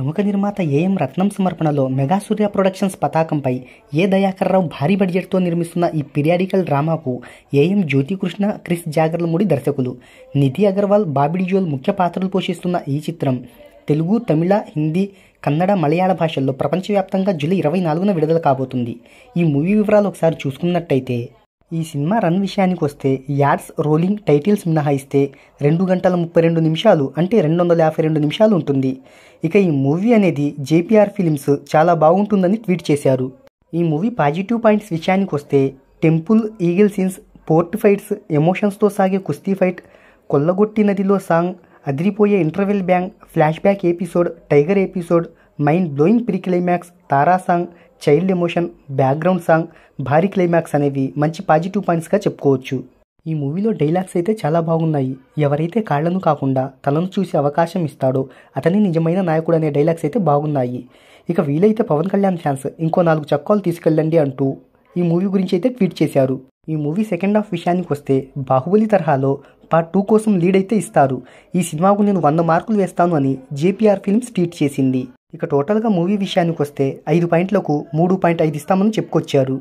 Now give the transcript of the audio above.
ప్రముఖ నిర్మాత ఏఎం రత్నం సమర్పణలో మెగా సూర్య ప్రొడక్షన్స్ పతాకంపై ఏ దయాకర్ రావు భారీ బడ్జెట్తో నిర్మిస్తున్న ఈ పీరియాడికల్ డ్రామాకు ఏఎం జ్యోతికృష్ణ, క్రిస్ జాగర్లమూడి దర్శకులు. నిధి అగర్వాల్, బాబీ డియోల్ ముఖ్య పాత్రలు పోషిస్తున్న ఈ చిత్రం తెలుగు, తమిళ, హిందీ, కన్నడ, మలయాళ భాషల్లో ప్రపంచవ్యాప్తంగా జూలై 24న విడుదల కాబోతుంది. ఈ మూవీ వివరాలు ఒకసారి చూసుకున్నట్టయితే, ఈ సినిమా రన్ విషయానికి వస్తే యాడ్స్, రోలింగ్ టైటిల్స్ మినహాయిస్తే 2 గంటల 32 నిమిషాలు అంటే 252 నిమిషాలు ఉంటుంది. ఇక ఈ మూవీ అనేది జేపీఆర్ ఫిలిమ్స్ చాలా బాగుంటుందని ట్వీట్ చేశారు. ఈ మూవీ పాజిటివ్ పాయింట్స్ విషయానికి వస్తే temple, eagle scenes, port fights, ఎమోషన్స్తో సాగే కుస్తీ ఫైట్, కొల్లగొట్టి నదిలో సాంగ్, అదిరిపోయే interval bang, flash back episode, tiger episode, mind blowing pre climax, Tara song, child emotion, background song, భారీ క్లైమాక్స్ అనేవి మంచి పాజిటివ్ పాయింట్స్గా చెప్పుకోవచ్చు. ఈ మూవీలో డైలాగ్స్ అయితే చాలా బాగున్నాయి. ఎవరైతే కాళ్లను కాకుండా తలను చూసే అవకాశం ఇస్తాడో అతని నిజమైన నాయకుడు అనే డైలాగ్స్ అయితే బాగున్నాయి. ఇక వీలైతే పవన్ కళ్యాణ్ ఫ్యాన్స్ ఇంకో 4 చక్కాలు తీసుకెళ్ళండి అంటూ ఈ మూవీ గురించి అయితే ట్వీట్ చేశారు. ఈ మూవీ సెకండ్ హాఫ్ విషయానికి వస్తే బాహుబలి తరహాలో పార్ట్ 2 కోసం లీడ్ అయితే ఇస్తారు. ఈ సినిమాకు నేను 100 మార్కులు వేస్తాను అని జేపీఆర్ ఫిల్మ్స్ ట్వీట్ చేసింది. ఇక టోటల్గా మూవీ విషయానికి వస్తే 5 పాయింట్లకు 3.5 ఇస్తామని చెప్పుకొచ్చారు.